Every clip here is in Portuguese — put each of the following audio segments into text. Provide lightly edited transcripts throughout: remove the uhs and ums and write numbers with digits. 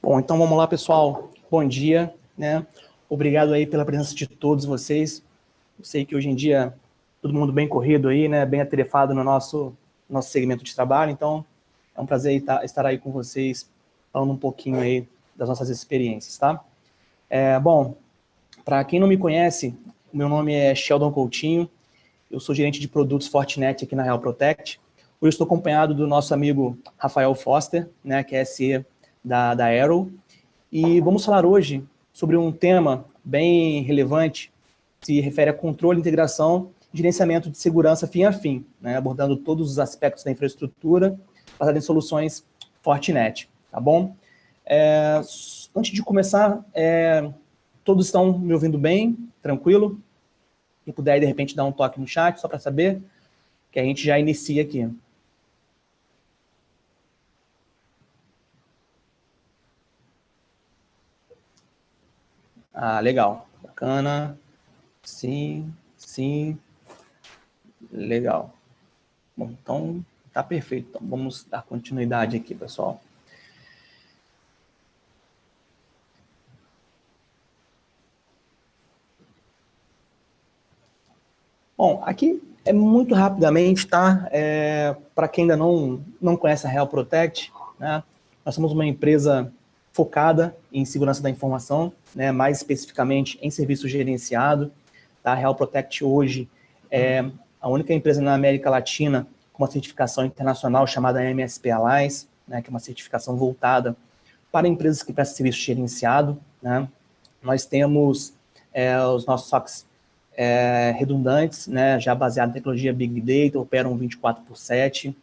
Bom, então vamos lá, pessoal. Bom dia, né? Obrigado aí pela presença de todos vocês. Eu sei que hoje em dia todo mundo bem corrido aí, né? Bem atarefado no nosso segmento de trabalho. Então é um prazer estar aí com vocês, falando um pouquinho aí das nossas experiências, tá? Bom, para quem não me conhece, o meu nome é Sheldon Coutinho. Eu sou gerente de produtos Fortinet aqui na Real Protect. Hoje estou acompanhado do nosso amigo Rafael Foster, né? Que é SE da Arrow. E vamos falar hoje sobre um tema bem relevante, que se refere a controle, integração e gerenciamento de segurança fim a fim, né, abordando todos os aspectos da infraestrutura, baseado em soluções Fortinet, tá bom? Antes de começar, todos estão me ouvindo bem? Tranquilo? Se puder, de repente, dar um toque no chat, só para saber, que a gente já inicia aqui. Ah, legal. Bacana. Sim, sim. Legal. Bom, então tá perfeito. Então vamos dar continuidade aqui, pessoal. Bom, aqui é muito rapidamente, tá? Para quem ainda não conhece a Real Protect, né? Nós somos uma empresa focada em segurança da informação, né? Mais especificamente em serviço gerenciado. Tá? A Real Protect hoje é a única empresa na América Latina com uma certificação internacional chamada MSP Alliance, né? Que é uma certificação voltada para empresas que prestam serviço gerenciado, né? Nós temos os nossos SOCs redundantes, né, já baseado em tecnologia Big Data, operam 24/7.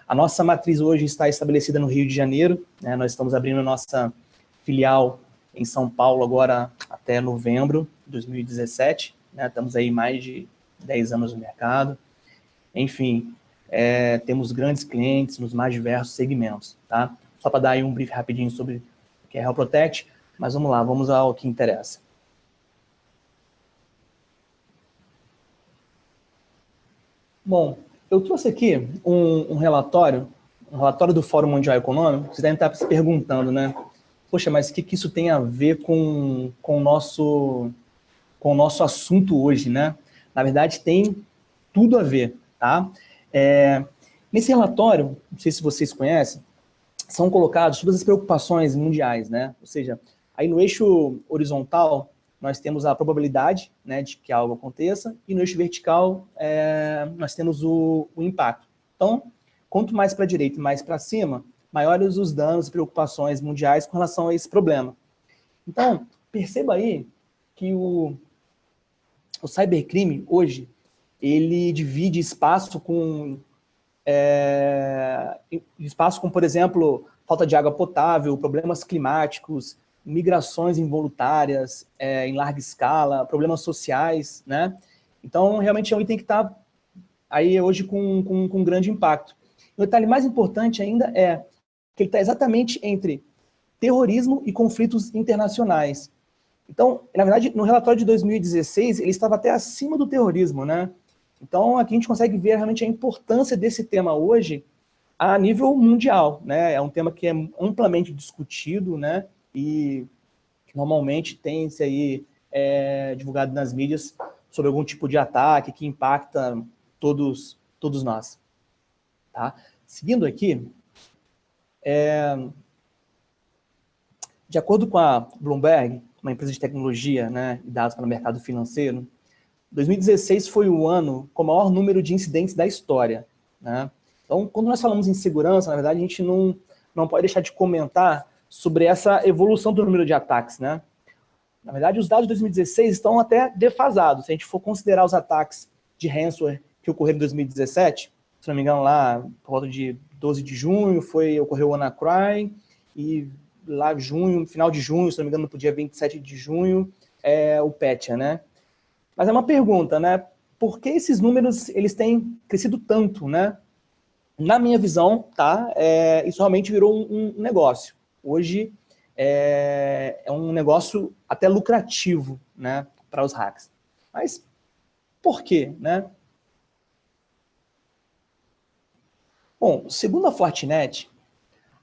A nossa matriz hoje está estabelecida no Rio de Janeiro, né, nós estamos abrindo nossa filial em São Paulo agora até novembro de 2017, né, estamos aí mais de 10 anos no mercado. Enfim, temos grandes clientes nos mais diversos segmentos, tá? Só para dar aí um brief rapidinho sobre o que é Real Protect, mas vamos lá, vamos ao que interessa. Bom, eu trouxe aqui um relatório do Fórum Mundial Econômico. Vocês devem estar se perguntando, né? Poxa, mas o que isso tem a ver com o nosso assunto hoje, né? Na verdade, tem tudo a ver, tá? Nesse relatório, não sei se vocês conhecem, são colocadas todas as preocupações mundiais, né? Ou seja, aí no eixo horizontal, nós temos a probabilidade, né, de que algo aconteça, e no eixo vertical, nós temos o impacto. Então, quanto mais para a direita e mais para cima, maiores os danos e preocupações mundiais com relação a esse problema. Então, perceba aí que o cybercrime, hoje, ele divide espaço com, por exemplo, falta de água potável, problemas climáticos, migrações involuntárias em larga escala, problemas sociais, né? Então, realmente é um item que está aí hoje com grande impacto. O detalhe mais importante ainda é que ele está exatamente entre terrorismo e conflitos internacionais. Então, na verdade, no relatório de 2016, ele estava até acima do terrorismo, né? Então, aqui a gente consegue ver realmente a importância desse tema hoje a nível mundial, né? É um tema que é amplamente discutido, né? E normalmente tem-se aí divulgado nas mídias sobre algum tipo de ataque que impacta todos nós. Tá? Seguindo aqui, de acordo com a Bloomberg, uma empresa de tecnologia, né, e dados para o mercado financeiro, 2016 foi o ano com o maior número de incidentes da história, né? Então, quando nós falamos em segurança, na verdade, a gente não pode deixar de comentar sobre essa evolução do número de ataques, né? Na verdade, os dados de 2016 estão até defasados. Se a gente for considerar os ataques de ransomware que ocorreram em 2017, se não me engano, lá por volta de 12 de junho, ocorreu o WannaCry, e lá junho, final de junho, se não me engano, no dia 27 de junho, o Petya, né? Mas é uma pergunta, né? Por que esses números eles têm crescido tanto, né? Na minha visão, tá? Isso realmente virou um negócio. Hoje é um negócio até lucrativo, né? Para os hacks. Mas por quê, né? Bom, segundo a Fortinet,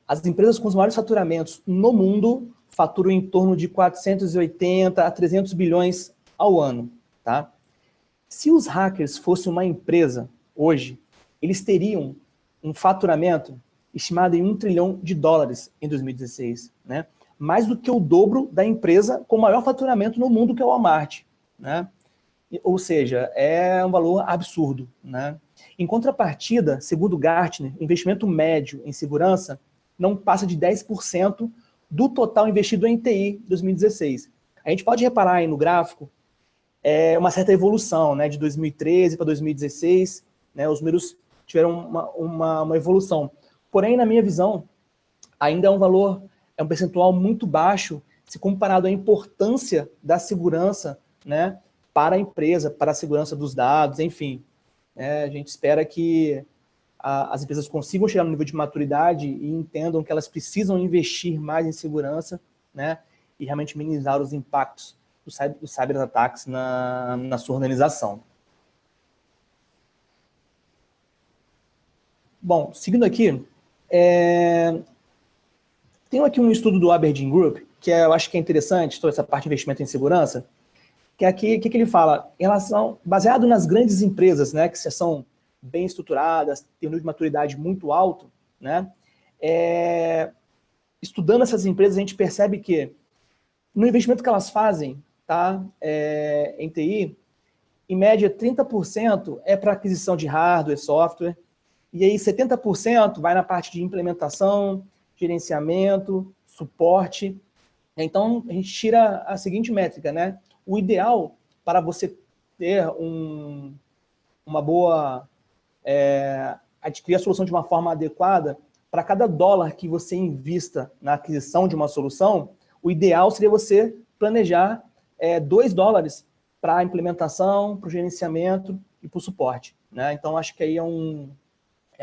As empresas com os maiores faturamentos no mundo faturam em torno de 480 a 300 bilhões ao ano, tá? Se os hackers fossem uma empresa hoje, eles teriam um faturamento estimado em $1 trilhão em 2016, né? Mais do que o dobro da empresa com maior faturamento no mundo, que é o Walmart, né? Ou seja, é um valor absurdo, né? Em contrapartida, segundo Gartner, o investimento médio em segurança não passa de 10% do total investido em TI em 2016. A gente pode reparar aí no gráfico uma certa evolução, né? De 2013 para 2016, né? Os números tiveram uma evolução. Porém, na minha visão, ainda é um percentual muito baixo se comparado à importância da segurança, né, para a empresa, para a segurança dos dados, enfim. A gente espera que as empresas consigam chegar no nível de maturidade e entendam que elas precisam investir mais em segurança, né, e realmente minimizar os impactos dos cyberataques na sua organização. Bom, seguindo aqui, tem aqui um estudo do Aberdeen Group, que eu acho que é interessante, toda essa parte de investimento em segurança, que aqui, o que ele fala? Em relação, baseado nas grandes empresas, né, que são bem estruturadas, têm um nível de maturidade muito alto, né, estudando essas empresas, a gente percebe que no investimento que elas fazem, tá, em TI, em média 30% é para aquisição de hardware, software, e aí 70% vai na parte de implementação, gerenciamento, suporte. Então, a gente tira a seguinte métrica, né? O ideal para você ter uma boa... adquirir a solução de uma forma adequada, para cada dólar que você invista na aquisição de uma solução, o ideal seria você planejar $2 para a implementação, para o gerenciamento e para o suporte, né? Então, acho que aí é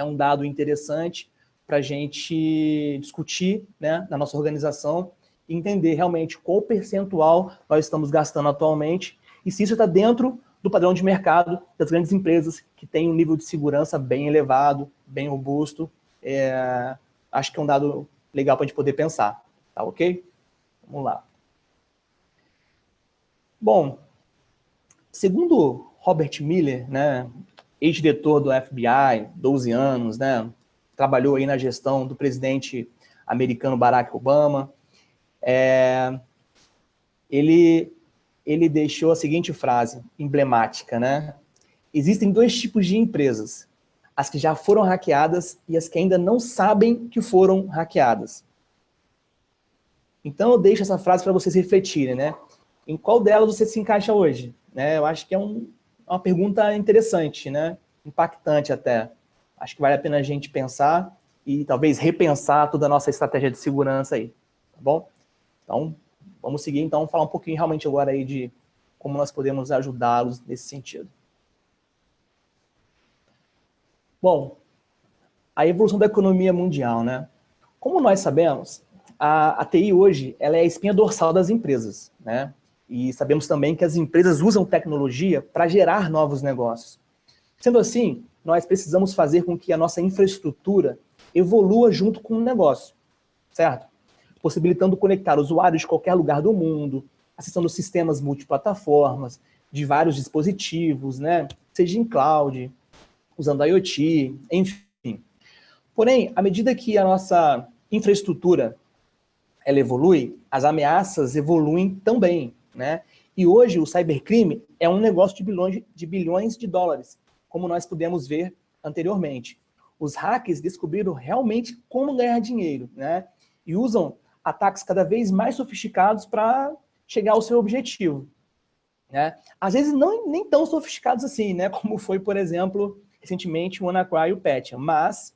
um dado interessante para a gente discutir, né, na nossa organização e entender realmente qual percentual nós estamos gastando atualmente e se isso está dentro do padrão de mercado das grandes empresas que têm um nível de segurança bem elevado, bem robusto. Acho que é um dado legal para a gente poder pensar, tá ok? Vamos lá. Bom, segundo Robert Miller, né, ex-diretor do FBI, 12 anos, né, trabalhou aí na gestão do presidente americano Barack Obama, ele deixou a seguinte frase emblemática, né? Existem 2 tipos de empresas, as que já foram hackeadas e as que ainda não sabem que foram hackeadas. Então eu deixo essa frase para vocês refletirem, né? Em qual delas você se encaixa hoje? Né? Eu acho que é uma pergunta interessante, né? Impactante até. Acho que vale a pena a gente pensar e talvez repensar toda a nossa estratégia de segurança aí, tá bom? Então, vamos seguir, então, falar um pouquinho realmente agora aí de como nós podemos ajudá-los nesse sentido. Bom, a evolução da economia mundial, né? Como nós sabemos, a TI hoje ela é a espinha dorsal das empresas, né? E sabemos também que as empresas usam tecnologia para gerar novos negócios. Sendo assim, nós precisamos fazer com que a nossa infraestrutura evolua junto com o negócio, certo? Possibilitando conectar usuários de qualquer lugar do mundo, acessando sistemas multiplataformas, de vários dispositivos, né? Seja em cloud, usando IoT, enfim. Porém, à medida que a nossa infraestrutura ela evolui, as ameaças evoluem também, né? E hoje o cybercrime é um negócio de bilhões de dólares, como nós pudemos ver anteriormente. Os hackers descobriram realmente como ganhar dinheiro, né? E usam ataques cada vez mais sofisticados para chegar ao seu objetivo, né? Às vezes nem tão sofisticados assim, né? Como foi, por exemplo, recentemente o WannaCry e o Petya, mas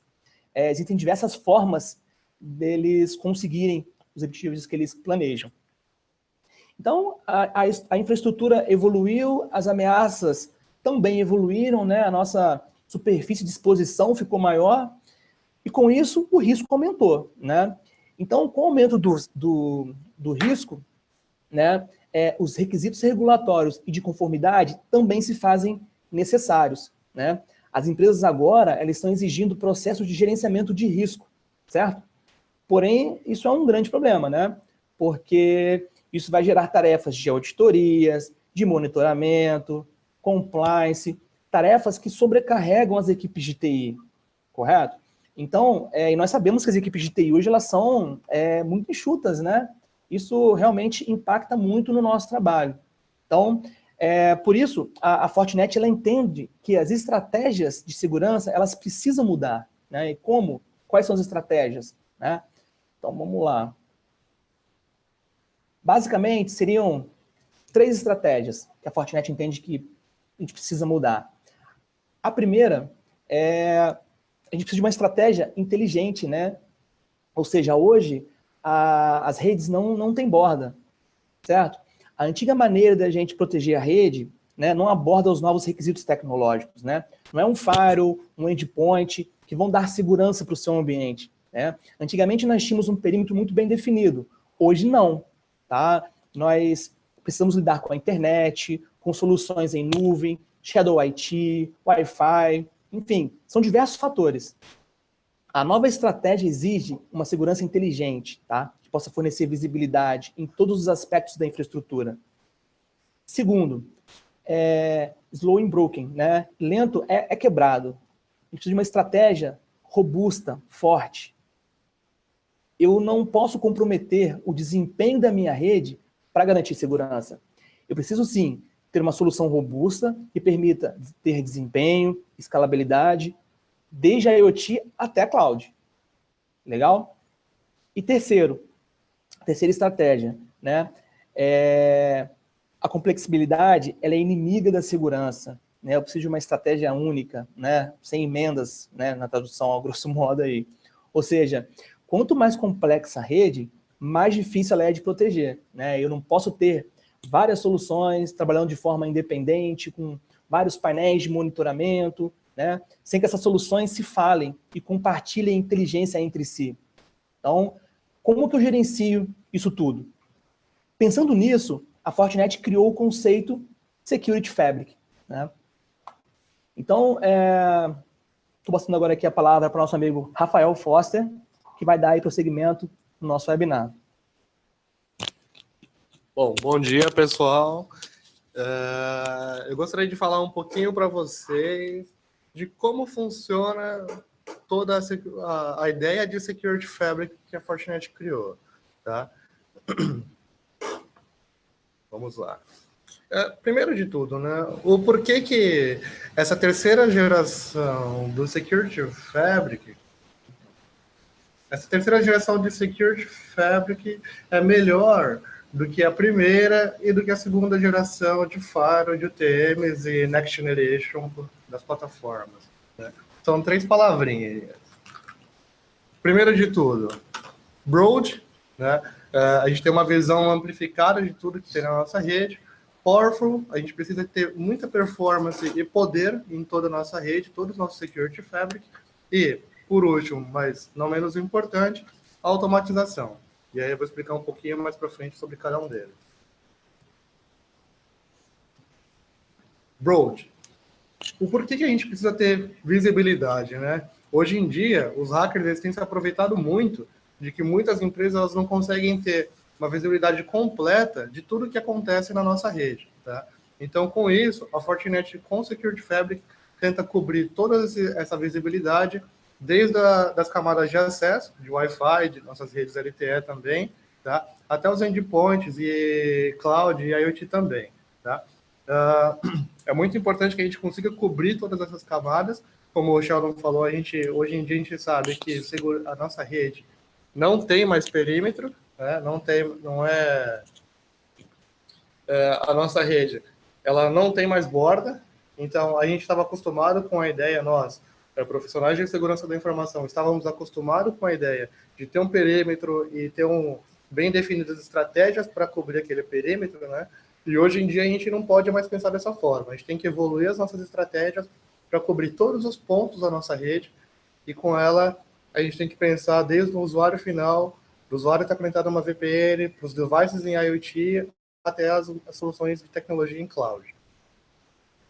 existem diversas formas deles conseguirem os objetivos que eles planejam. Então, a infraestrutura evoluiu, as ameaças também evoluíram, né? A nossa superfície de exposição ficou maior, e com isso o risco aumentou, né? Então, com o aumento do risco, né, os requisitos regulatórios e de conformidade também se fazem necessários, né? As empresas agora elas estão exigindo processos de gerenciamento de risco, certo? Porém, isso é um grande problema, né? Porque isso vai gerar tarefas de auditorias, de monitoramento, compliance, tarefas que sobrecarregam as equipes de TI, correto? Então, e nós sabemos que as equipes de TI hoje elas são muito enxutas, né? Isso realmente impacta muito no nosso trabalho. Então, por isso, a Fortinet ela entende que as estratégias de segurança elas precisam mudar, né? E como? Quais são as estratégias? Né? Então, vamos lá. Basicamente, seriam 3 estratégias que a Fortinet entende que a gente precisa mudar. A primeira a gente precisa de uma estratégia inteligente, né? Ou seja, hoje as redes não têm borda, certo? A antiga maneira da gente proteger a rede, né, não aborda os novos requisitos tecnológicos, né? Não é um firewall, um endpoint que vão dar segurança para o seu ambiente, né? Antigamente nós tínhamos um perímetro muito bem definido, hoje não, tá? Nós precisamos lidar com a internet, com soluções em nuvem, Shadow IT, Wi-Fi, enfim, são diversos fatores. A nova estratégia exige uma segurança inteligente, tá? Que possa fornecer visibilidade em todos os aspectos da infraestrutura. Segundo, slow and broken, né? Lento é quebrado. A gente precisa de uma estratégia robusta, forte. Eu não posso comprometer o desempenho da minha rede para garantir segurança. Eu preciso, sim, ter uma solução robusta que permita ter desempenho, escalabilidade, desde a IoT até a cloud. Legal? E terceira estratégia, né? A complexibilidade ela é inimiga da segurança. Né? Eu preciso de uma estratégia única, né? Sem emendas, né? Na tradução, ao grosso modo aí. Ou seja, quanto mais complexa a rede, mais difícil ela é de proteger. Né? Eu não posso ter várias soluções trabalhando de forma independente, com vários painéis de monitoramento, né? Sem que essas soluções se falem e compartilhem inteligência entre si. Então, como que eu gerencio isso tudo? Pensando nisso, a Fortinet criou o conceito Security Fabric. Né? Então, estou passando agora aqui a palavra para o nosso amigo Rafael Foster, que vai dar aí prosseguimento no nosso webinar. Bom dia, pessoal. Eu gostaria de falar um pouquinho para vocês de como funciona toda a ideia de Security Fabric que a Fortinet criou. Tá? Vamos lá. Primeiro de tudo, né, o porquê que essa terceira geração do Security Fabric, essa terceira geração de Security Fabric é melhor do que a primeira e do que a segunda geração de Firewall, de UTMs e Next Generation das plataformas. Né? São 3 palavrinhas. Primeiro de tudo, Broad, né? A gente tem uma visão amplificada de tudo que tem na nossa rede. Powerful, a gente precisa ter muita performance e poder em toda a nossa rede, todo o nosso Security Fabric. E, por último, mas não menos importante, automatização. E aí eu vou explicar um pouquinho mais para frente sobre cada um deles. Broad. O porquê que a gente precisa ter visibilidade, né? Hoje em dia, os hackers eles têm se aproveitado muito de que muitas empresas elas não conseguem ter uma visibilidade completa de tudo que acontece na nossa rede. Tá? Então, com isso, a Fortinet com o Security Fabric tenta cobrir toda essa visibilidade, desde das camadas de acesso, de Wi-Fi, de nossas redes LTE também, tá? Até os endpoints e cloud e IoT também. Tá? É muito importante que a gente consiga cobrir todas essas camadas. Como o Sheldon falou, hoje em dia a gente sabe que a nossa rede não tem mais perímetro, né? A nossa rede, ela não tem mais borda, então a gente estava acostumado com a ideia, nós, profissionais de segurança da informação, estávamos acostumados com a ideia de ter um perímetro e ter bem definidas estratégias para cobrir aquele perímetro, né? E hoje em dia a gente não pode mais pensar dessa forma, a gente tem que evoluir as nossas estratégias para cobrir todos os pontos da nossa rede, e com ela a gente tem que pensar desde o usuário final, do usuário estar conectado a uma VPN, para os devices em IoT, até as soluções de tecnologia em cloud.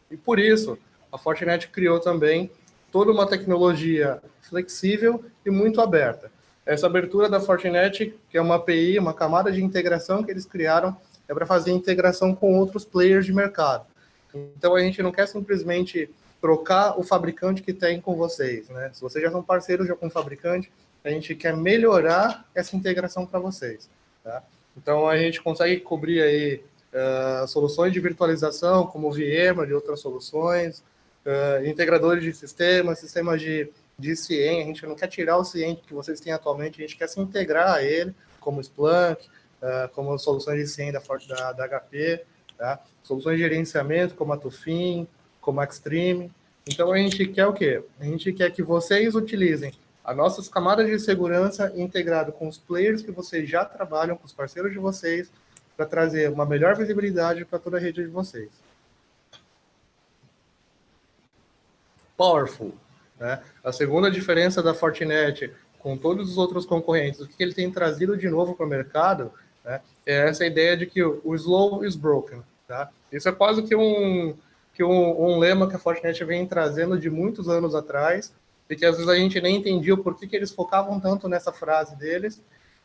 E por isso, a Fortinet criou também toda uma tecnologia flexível e muito aberta. Essa abertura da Fortinet, que é uma API, uma camada de integração que eles criaram, é para fazer integração com outros players de mercado. Então, a gente não quer simplesmente trocar o fabricante que tem com vocês, né? Se vocês já são parceiros já com o fabricante, a gente quer melhorar essa integração para vocês, tá? Então, a gente consegue cobrir aí soluções de virtualização, como VMware e outras soluções, integradores de sistemas de CIEM. A gente não quer tirar o CIEM que vocês têm atualmente, a gente quer se integrar a ele, como Splunk, como soluções de CIEM da HP, tá? Soluções de gerenciamento, como a Tufin, como a Extreme. Então, a gente quer o quê? A gente quer que vocês utilizem as nossas camadas de segurança integrado com os players que vocês já trabalham, com os parceiros de vocês, para trazer uma melhor visibilidade para toda a rede de vocês. Powerful, né? A segunda diferença da Fortinet com todos os outros concorrentes, o que ele tem trazido de novo para o mercado, né, é essa ideia de que o slow is broken. Tá? Isso é quase que um lema que a Fortinet vem trazendo de muitos anos atrás, e que às vezes a gente nem entendia o porquê que eles focavam tanto nessa frase deles,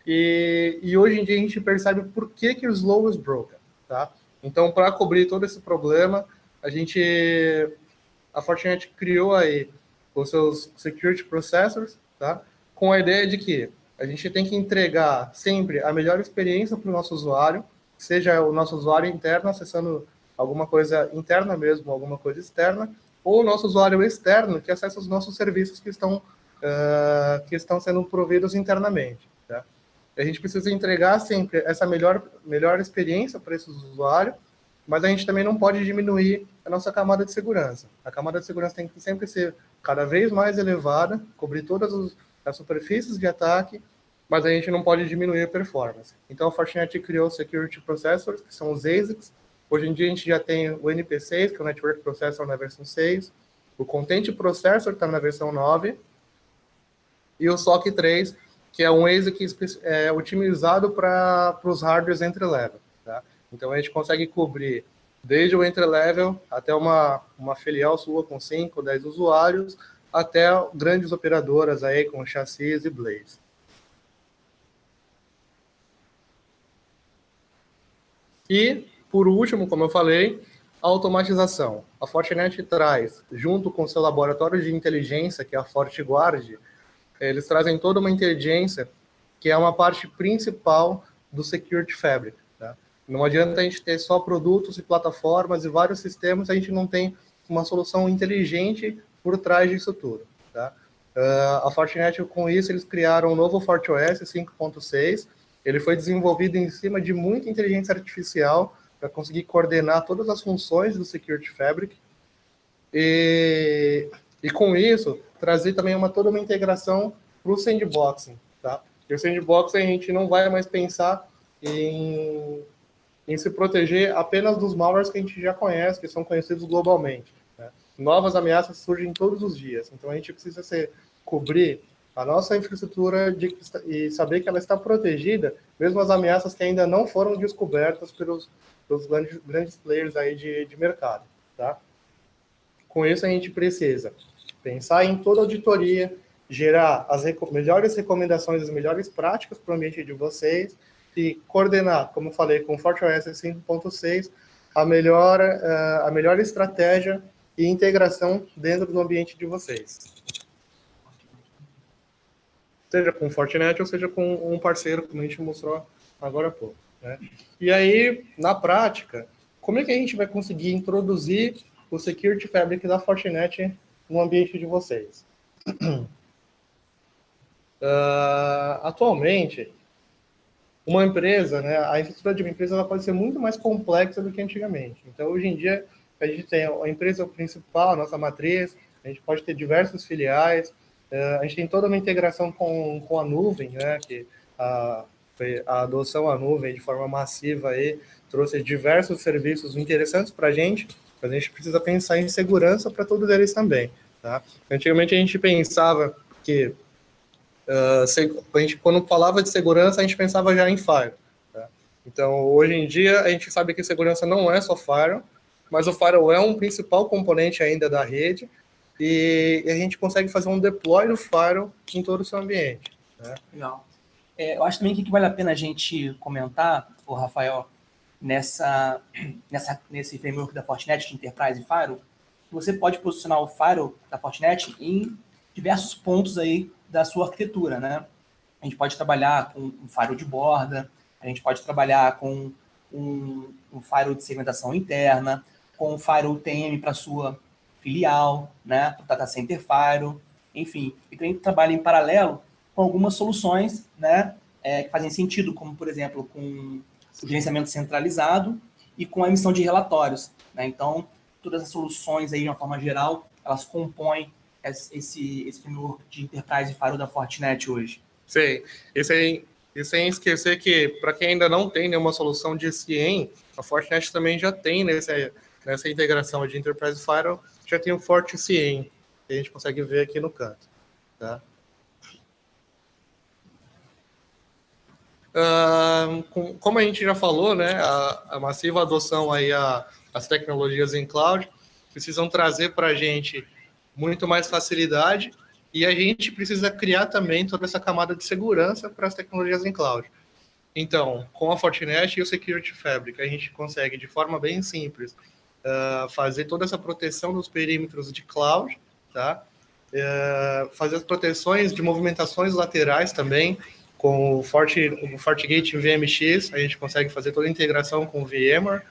e hoje em dia a gente percebe por que o slow is broken. Tá? Então, para cobrir todo esse problema, a Fortinet criou aí os seus Security Processors, tá? Com a ideia de que a gente tem que entregar sempre a melhor experiência para o nosso usuário, seja o nosso usuário interno acessando alguma coisa interna mesmo, alguma coisa externa, ou o nosso usuário externo que acessa os nossos serviços que estão sendo providos internamente. Tá? A gente precisa entregar sempre essa melhor experiência para esse usuário, mas a gente também não pode diminuir a nossa camada de segurança. A camada de segurança tem que sempre ser cada vez mais elevada, cobrir todas as superfícies de ataque, mas a gente não pode diminuir a performance. Então, a Fortinet criou Security Processors, que são os ASICs. Hoje em dia, a gente já tem o NP6, que é o Network Processor na versão 6, o Content Processor está na versão 9, e o SOC 3, que é um ASIC otimizado para os hardwares entry-level. Tá? Então, a gente consegue cobrir desde o entry-level até uma filial sua com 5, 10 usuários, até grandes operadoras aí com chassis e blades. E, por último, como eu falei, a automatização. A Fortinet traz, junto com o seu laboratório de inteligência, que é a FortiGuard, eles trazem toda uma inteligência que é uma parte principal do Security Fabric. Tá? Não adianta a gente ter só produtos e plataformas e vários sistemas, a gente não tem uma solução inteligente por trás disso tudo. Tá? A Fortinet, com isso, eles criaram um novo FortiOS 5.6. Ele foi desenvolvido em cima de muita inteligência artificial para conseguir coordenar todas as funções do Security Fabric. E com isso, trazer também toda uma integração para o sandboxing. Tá? E o sandboxing a gente não vai mais pensar em se proteger apenas dos malwares que a gente já conhece, que são conhecidos globalmente. Né? Novas ameaças surgem todos os dias. Então, a gente precisa cobrir a nossa infraestrutura e saber que ela está protegida, mesmo as ameaças que ainda não foram descobertas pelos grandes players aí de mercado. Tá? Com isso, a gente precisa pensar em toda auditoria, gerar as melhores recomendações, as melhores práticas para o ambiente de vocês e coordenar, como eu falei, com o FortiOS 5.6, a melhor estratégia e integração dentro do ambiente de vocês. Seja com Fortinet ou seja com um parceiro, como a gente mostrou agora há pouco. Né? E aí, na prática, como é que a gente vai conseguir introduzir o Security Fabric da Fortinet no ambiente de vocês? Atualmente, uma empresa, né, a infraestrutura de uma empresa ela pode ser muito mais complexa do que antigamente. Então, hoje em dia, a gente tem a empresa principal, a nossa matriz, a gente pode ter diversas filiais, a gente tem toda uma integração com a nuvem, né, que a adoção à nuvem de forma massiva aí, trouxe diversos serviços interessantes para a gente, mas a gente precisa pensar em segurança para todos eles também. Tá? Antigamente a gente pensava que, quando falava de segurança, a gente pensava já em firewall. Tá? Então, hoje em dia, a gente sabe que segurança não é só firewall, mas o firewall é um principal componente ainda da rede, e a gente consegue fazer um deploy do firewall em todo o seu ambiente. né? Legal. Eu acho também que vale a pena a gente comentar, o Rafael, nesse framework da Fortinet de Enterprise e Firewall, que você pode posicionar o Firewall da Fortinet em diversos pontos aí da sua arquitetura, né? A gente pode trabalhar com um firewall de borda, a gente pode trabalhar com um firewall de segmentação interna, com um firewall TM para sua filial, né? Para o Data Center Firewall, enfim. E também trabalha em paralelo com algumas soluções, né? Que fazem sentido, como, por exemplo, com o gerenciamento centralizado e com a emissão de relatórios, né? Então, todas as soluções aí, de uma forma geral, elas compõem esse framework de Enterprise Firewall da Fortinet hoje. Sim, e sem esquecer que, para quem ainda não tem nenhuma solução de CIEM, a Fortinet também já tem nessa integração de Enterprise Firewall, já tem o FortiCIEM, que a gente consegue ver aqui no canto. Tá? Como a gente já falou, né, a massiva adoção aí às tecnologias em cloud precisam trazer para a gente muito mais facilidade, e a gente precisa criar também toda essa camada de segurança para as tecnologias em cloud. Então, com a Fortinet e o Security Fabric, a gente consegue, de forma bem simples, fazer toda essa proteção dos perímetros de cloud, tá? Fazer as proteções de movimentações laterais também, com o FortiGate VMX, a gente consegue fazer toda a integração com o VMware,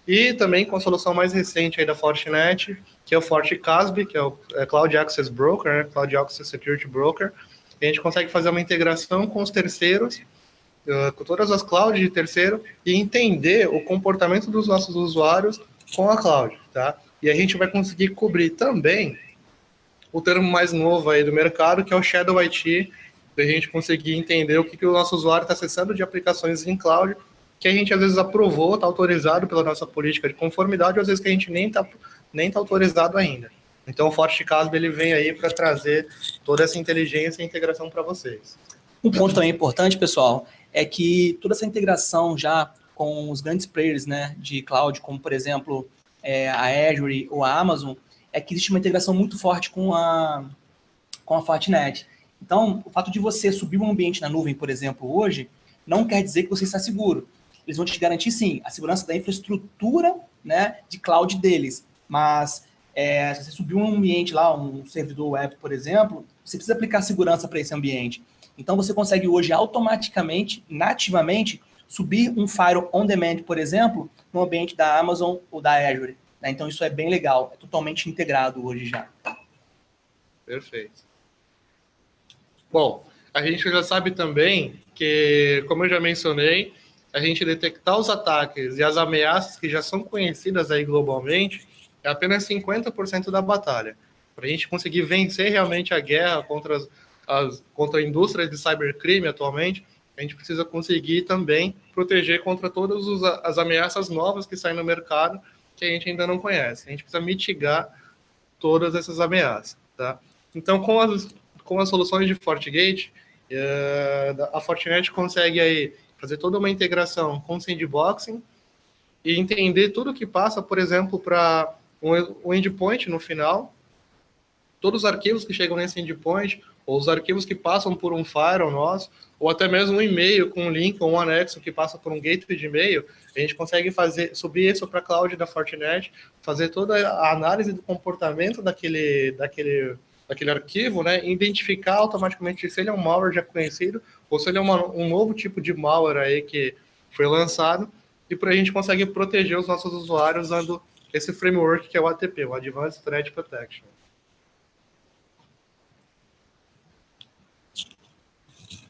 e também com a solução mais recente aí da Fortinet, que é o FortiCASB, que é o Cloud Access Broker, né? Cloud Access Security Broker. A gente consegue fazer uma integração com os terceiros, com todas as clouds de terceiro, e entender o comportamento dos nossos usuários com a cloud, tá? E a gente vai conseguir cobrir também o termo mais novo aí do mercado, que é o Shadow IT, da gente conseguir entender o que o nosso usuário está acessando de aplicações em cloud, que a gente às vezes aprovou, está autorizado pela nossa política de conformidade, ou às vezes que a gente nem tá autorizado ainda. Então o FortiCASB ele vem aí para trazer toda essa inteligência e integração para vocês. Um ponto também importante, pessoal, é que toda essa integração já com os grandes players, né, de cloud, como por exemplo a Azure ou a Amazon, é que existe uma integração muito forte com a Fortinet. Então, o fato de você subir um ambiente na nuvem, por exemplo, hoje, não quer dizer que você está seguro. Eles vão te garantir, sim, a segurança da infraestrutura, né, de cloud deles. Mas, se você subir um ambiente lá, um servidor web, por exemplo, você precisa aplicar segurança para esse ambiente. Então, você consegue hoje automaticamente, nativamente, subir um firewall on demand, por exemplo, no ambiente da Amazon ou da Azure. Né? Então, isso é bem legal. É totalmente integrado hoje já. Perfeito. Bom, a gente já sabe também que, como eu já mencionei, a gente detectar os ataques e as ameaças que já são conhecidas aí globalmente é apenas 50% da batalha. Para a gente conseguir vencer realmente a guerra contra contra a indústria de cybercrime atualmente, a gente precisa conseguir também proteger contra todas as ameaças novas que saem no mercado que a gente ainda não conhece. A gente precisa mitigar todas essas ameaças, tá? Então, com as soluções de FortiGate, a Fortinet consegue aí fazer toda uma integração com sandboxing e entender tudo que passa, por exemplo, para um endpoint no final, todos os arquivos que chegam nesse endpoint, ou os arquivos que passam por um firewall nosso, ou até mesmo um e-mail com um link ou um anexo que passa por um gateway de e-mail, a gente consegue subir isso para a cloud da Fortinet, fazer toda a análise do comportamento daquele arquivo, né, e identificar automaticamente se ele é um malware já conhecido ou se ele é um novo tipo de malware aí que foi lançado, e para a gente conseguir proteger os nossos usuários usando esse framework que é o ATP, o Advanced Threat Protection.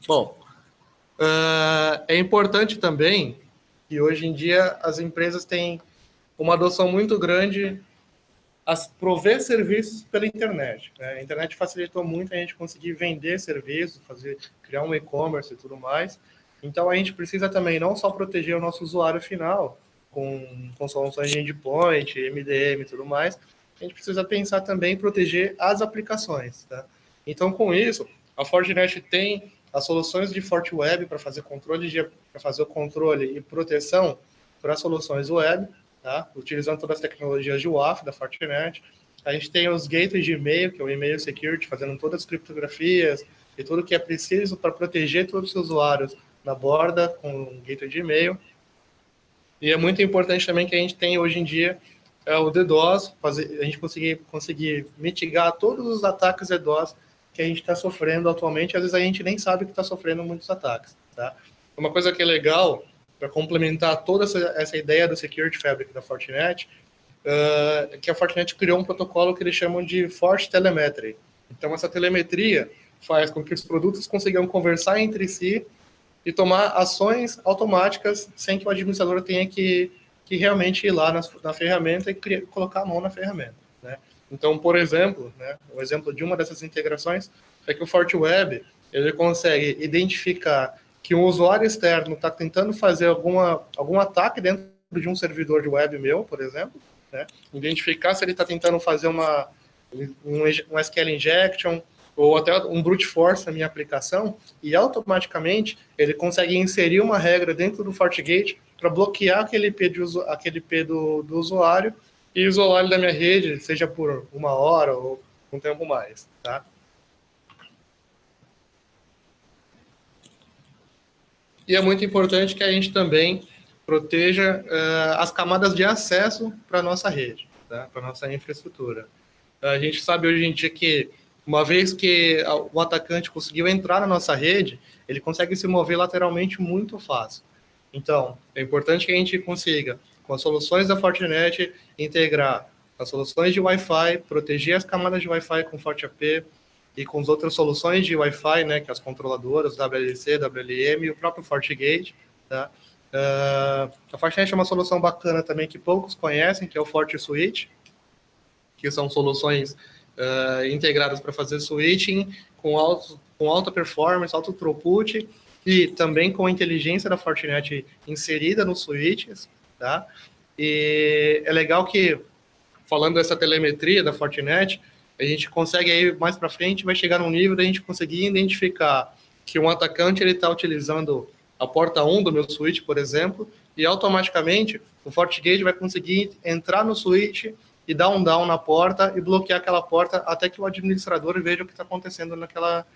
Bom, é importante também que hoje em dia as empresas têm uma adoção muito grande a prover serviços pela internet. Né? A internet facilitou muito a gente conseguir vender serviços, criar um e-commerce e tudo mais. Então a gente precisa também não só proteger o nosso usuário final com soluções de endpoint, MDM e tudo mais, a gente precisa pensar também em proteger as aplicações. Tá? Então com isso, a Fortinet tem as soluções de FortiWeb para fazer o controle e proteção para soluções web, tá? Utilizando todas as tecnologias de WAF da Fortinet. A gente tem os gateways de e-mail, que é o e-mail security, fazendo todas as criptografias, e tudo que é preciso para proteger todos os usuários na borda com um gateway de e-mail. E é muito importante também que a gente tem hoje em dia o DDoS, a gente conseguir mitigar todos os ataques DDoS que a gente está sofrendo atualmente. Às vezes a gente nem sabe que está sofrendo muitos ataques. Tá? Uma coisa que é legal, para complementar toda essa ideia do Security Fabric da Fortinet, que a Fortinet criou um protocolo que eles chamam de Forte Telemetry. Então, essa telemetria faz com que os produtos consigam conversar entre si e tomar ações automáticas sem que o administrador tenha que realmente ir lá na ferramenta e colocar a mão na ferramenta. Né? Então, por exemplo, né, o exemplo de uma dessas integrações é que o FortiWeb ele consegue identificar que um usuário externo está tentando fazer algum ataque dentro de um servidor de web meu, por exemplo, né? Identificar se ele está tentando fazer um SQL injection ou até um brute force na minha aplicação, e automaticamente ele consegue inserir uma regra dentro do FortiGate para bloquear aquele IP do usuário e isolar ele da minha rede, seja por 1 hora ou um tempo mais. Tá? E é muito importante que a gente também proteja as camadas de acesso para a nossa rede, tá? Para a nossa infraestrutura. A gente sabe hoje em dia que, uma vez que o atacante conseguiu entrar na nossa rede, ele consegue se mover lateralmente muito fácil. Então, é importante que a gente consiga, com as soluções da Fortinet, integrar as soluções de Wi-Fi, proteger as camadas de Wi-Fi com FortiAP e com as outras soluções de Wi-Fi, né, que as controladoras, WLC, WLM e o próprio FortiGate. Tá? A Fortinet é uma solução bacana também que poucos conhecem, que é o FortiSwitch, que são soluções integradas para fazer switching com alta performance, alto throughput e também com a inteligência da Fortinet inserida nos switches. Tá? E é legal que, falando dessa telemetria da Fortinet, a gente consegue aí mais para frente, vai chegar num nível da gente conseguir identificar que um atacante está utilizando a porta 1 do meu switch, por exemplo, e automaticamente o FortiGate vai conseguir entrar no switch e dar um down na porta e bloquear aquela porta até que o administrador veja o que está acontecendo naquela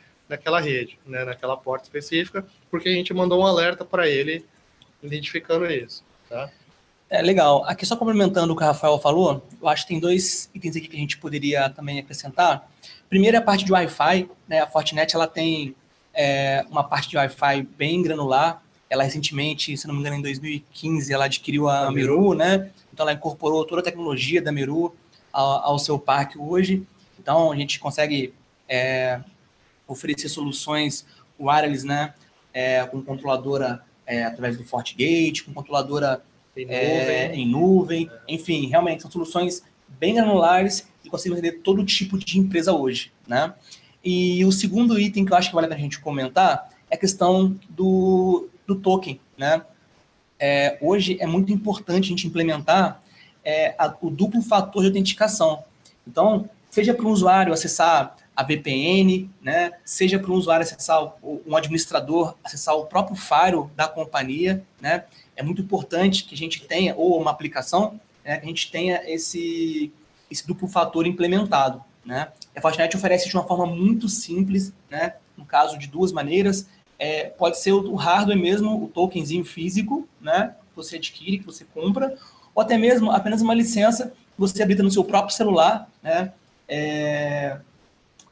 rede, né, naquela porta específica, porque a gente mandou um alerta para ele identificando isso. Tá? Legal. Aqui só complementando o que o Rafael falou, eu acho que tem 2 itens aqui que a gente poderia também acrescentar. Primeiro é a parte de Wi-Fi, né? A Fortinet ela tem uma parte de Wi-Fi bem granular. Ela recentemente, se não me engano, em 2015, ela adquiriu a Meru, né? Então ela incorporou toda a tecnologia da Meru ao seu parque hoje. Então a gente consegue oferecer soluções wireless, né? Com controladora através do FortiGate, com controladora em nuvem, enfim, realmente são soluções bem granulares e conseguem atender todo tipo de empresa hoje, né? E o segundo item que eu acho que vale a gente comentar é a questão do token, né? Hoje é muito importante a gente implementar o duplo fator de autenticação. Então, seja para um usuário acessar a VPN, né? Seja para um usuário acessar um administrador, acessar o próprio firewall da companhia, né? É muito importante que a gente tenha, ou uma aplicação, né, que a gente tenha esse duplo fator implementado. Né? A Fortinet oferece de uma forma muito simples, né, no caso de 2 maneiras. Pode ser o hardware mesmo, o tokenzinho físico, né, que você adquire, que você compra, ou até mesmo apenas uma licença que você habilita no seu próprio celular, né,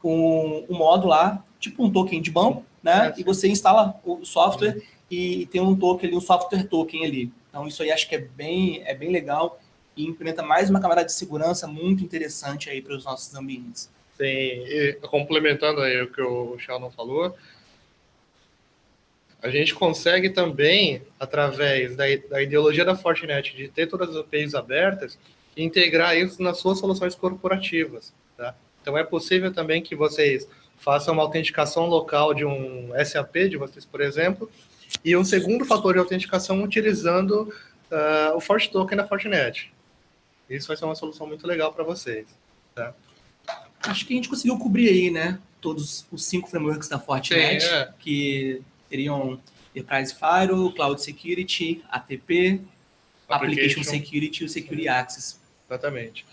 um modo lá, tipo um token de banco, né, e você instala o software e tem um token ali, um software token ali. Então isso aí acho que é bem legal e implementa mais uma camada de segurança muito interessante aí para os nossos ambientes. Sim, e complementando aí o que o Sheldon falou, a gente consegue também, através da ideologia da Fortinet de ter todas as APIs abertas, integrar isso nas suas soluções corporativas. Tá? Então é possível também que vocês façam uma autenticação local de um SAP de vocês, por exemplo, e um segundo fator de autenticação utilizando o FortiToken da Fortinet. Isso vai ser uma solução muito legal para vocês. Tá? Acho que a gente conseguiu cobrir aí, né? Todos os 5 frameworks da Fortinet, que teriam Enterprise Firewall, Cloud Security, ATP, Application Security e o Security Access. Exatamente.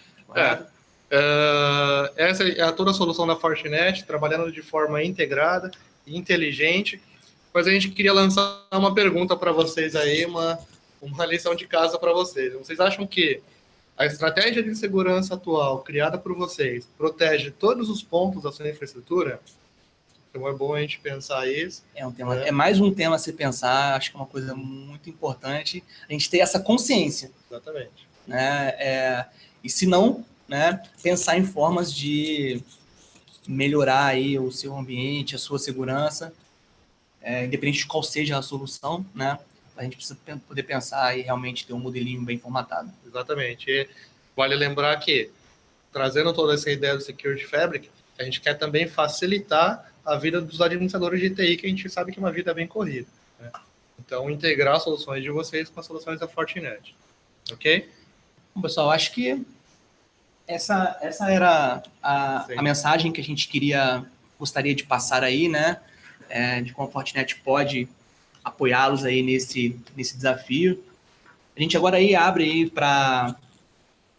Essa é toda a solução da Fortinet, trabalhando de forma integrada e inteligente. Mas a gente queria lançar uma pergunta para vocês aí, uma lição de casa para vocês. Vocês acham que a estratégia de segurança atual, criada por vocês, protege todos os pontos da sua infraestrutura? Então é bom a gente pensar isso. É mais um tema a se pensar, acho que é uma coisa muito importante a gente ter essa consciência. Exatamente. Né? E se não, né, pensar em formas de melhorar aí o seu ambiente, a sua segurança, independente de qual seja a solução, né? A gente precisa poder pensar e realmente ter um modelinho bem formatado. Exatamente. E vale lembrar que, trazendo toda essa ideia do Security Fabric, a gente quer também facilitar a vida dos administradores de TI, que a gente sabe que é uma vida bem corrida. Né? Então, integrar as soluções de vocês com as soluções da Fortinet. Ok? Bom, pessoal, acho que essa era a mensagem que a gente gostaria de passar aí, né? De como a Fortinet pode apoiá-los aí nesse desafio. A gente agora aí abre aí para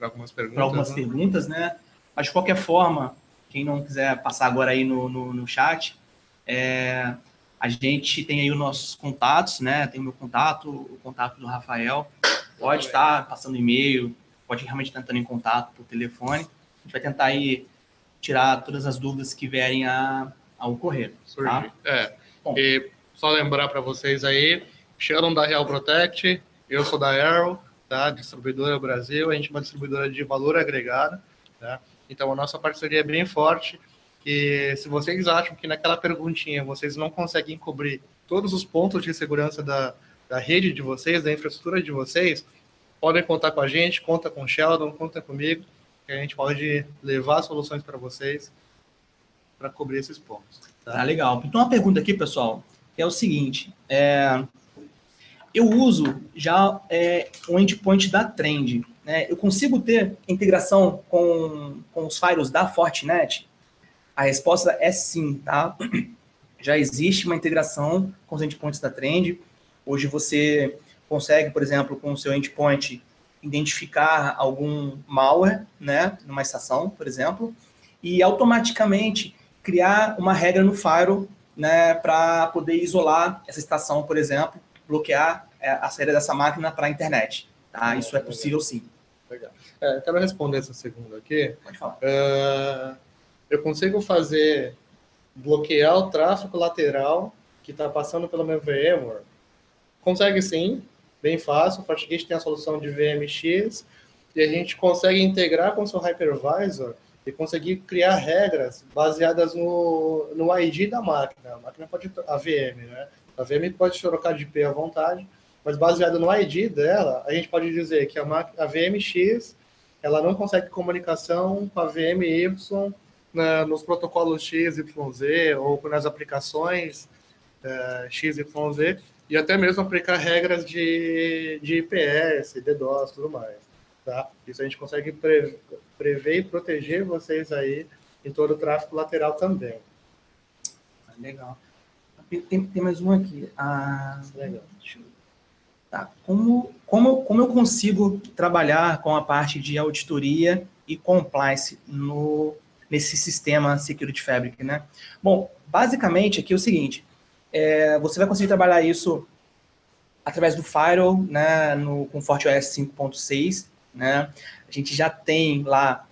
algumas perguntas, né? Mas de qualquer forma, quem não quiser passar agora aí no chat, a gente tem aí os nossos contatos, né? Tem o meu contato, o contato do Rafael. Pode estar passando e-mail, pode realmente estar entrando em contato por telefone. A gente vai tentar aí tirar todas as dúvidas que vierem a ocorrer. Tá? Bom. E só lembrar para vocês aí, Sheldon da Real Protect, eu sou da Arrow, tá? Distribuidora Brasil, a gente é uma distribuidora de valor agregado, tá? Então a nossa parceria é bem forte e se vocês acham que naquela perguntinha vocês não conseguem cobrir todos os pontos de segurança da rede de vocês, da infraestrutura de vocês, podem contar com a gente, conta com o Sheldon, conta comigo, que a gente pode levar soluções para vocês para cobrir esses pontos. Tá legal. Então, uma pergunta aqui, pessoal, é o seguinte, eu uso já o endpoint da Trend, né? Eu consigo ter integração com os firewalls da Fortinet? A resposta é sim, tá? Já existe uma integração com os endpoints da Trend. Hoje você consegue, por exemplo, com o seu endpoint, identificar algum malware, né, numa estação, por exemplo, e automaticamente criar uma regra no firewall, né, para poder isolar essa estação, por exemplo, bloquear a saída dessa máquina para a internet. Tá? Isso é possível, sim. Legal. Eu quero responder essa segunda aqui. Pode falar. Eu consigo bloquear o tráfego lateral que está passando pelo meu VMware? Consegue sim, bem fácil. O FortiGate tem a solução de VMX e a gente consegue integrar com o seu hypervisor e conseguir criar regras baseadas no ID da máquina. A máquina a VM, né? A VM pode trocar de IP à vontade, mas baseado no ID dela, a gente pode dizer que a VMX ela não consegue comunicação com a VMY nos protocolos XYZ ou nas aplicações XYZ, e até mesmo aplicar regras de IPS, DDoS e tudo mais. Tá? Isso a gente consegue prever e proteger vocês aí em todo o tráfego lateral também. Legal. Tem mais um aqui. Legal. Tá. Como eu consigo trabalhar com a parte de auditoria e compliance nesse sistema Security Fabric, né? Bom, basicamente aqui é o seguinte, você vai conseguir trabalhar isso através do firewall, né, com FortiOS 5.6, né? A gente já tem lá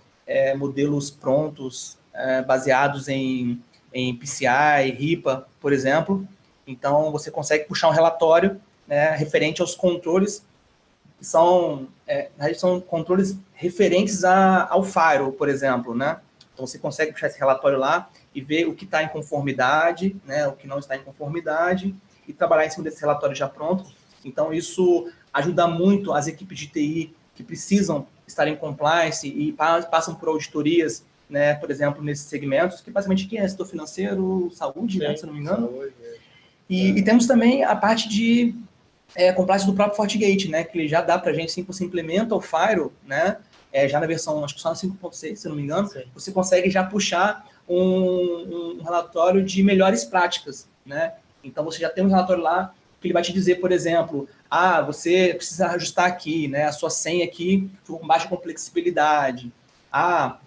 modelos prontos baseados em PCI, RIPA, por exemplo. Então, você consegue puxar um relatório, né, referente aos controles, que são controles referentes ao firewall, por exemplo, né? Então, você consegue puxar esse relatório lá e ver o que está em conformidade, né, o que não está em conformidade, e trabalhar em cima desse relatório já pronto. Então, isso ajuda muito as equipes de TI que precisam estar em compliance e passam por auditorias, né, por exemplo, nesses segmentos, que basicamente aqui é setor financeiro, saúde, né, se eu não me engano. Saúde, e temos também a parte de compliance do próprio FortiGate, né, que ele já dá para a gente, assim que você implementa o firewall, né, já na versão, acho que só na 5.6, se eu não me engano, sim, você consegue já puxar um relatório de melhores práticas, né? Então, você já tem um relatório lá que ele vai te dizer, por exemplo, você precisa ajustar aqui, né, a sua senha aqui com baixa complexibilidade,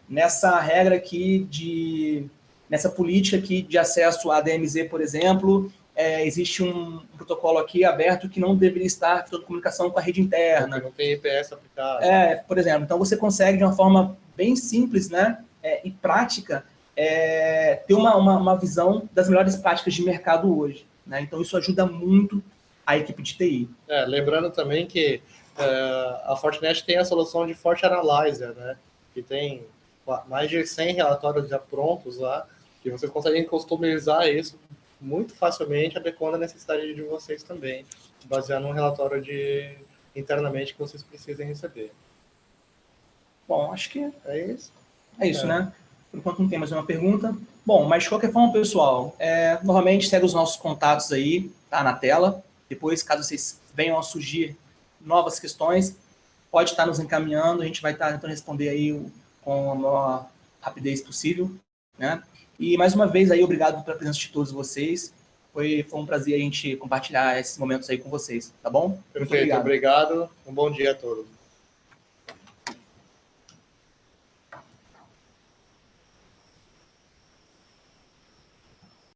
nessa regra aqui nessa política aqui de acesso à DMZ, por exemplo, existe um protocolo aqui aberto que não deveria estar toda comunicação com a rede interna. Não tem IPS aplicado. Por exemplo, então você consegue de uma forma bem simples, né, e prática, ter uma visão das melhores práticas de mercado hoje, né? Então isso ajuda muito a equipe de TI. Lembrando também que a Fortinet tem a solução de Fort Analyzer, né, que tem mais de 100 relatórios já prontos lá, que vocês conseguem customizar isso muito facilmente, adequando a necessidade de vocês também, baseado num relatório internamente que vocês precisem receber. Bom, acho que é isso. É isso, né? Por enquanto não tem mais uma pergunta. Bom, mas de qualquer forma, pessoal, novamente segue os nossos contatos aí, tá na tela. Depois, caso vocês venham a surgir novas questões, pode estar nos encaminhando, a gente vai estar tentando responder aí com a maior rapidez possível, né? E mais uma vez aí, obrigado pela presença de todos vocês. Foi um prazer a gente compartilhar esses momentos aí com vocês, tá bom? Perfeito, obrigado. Um bom dia a todos.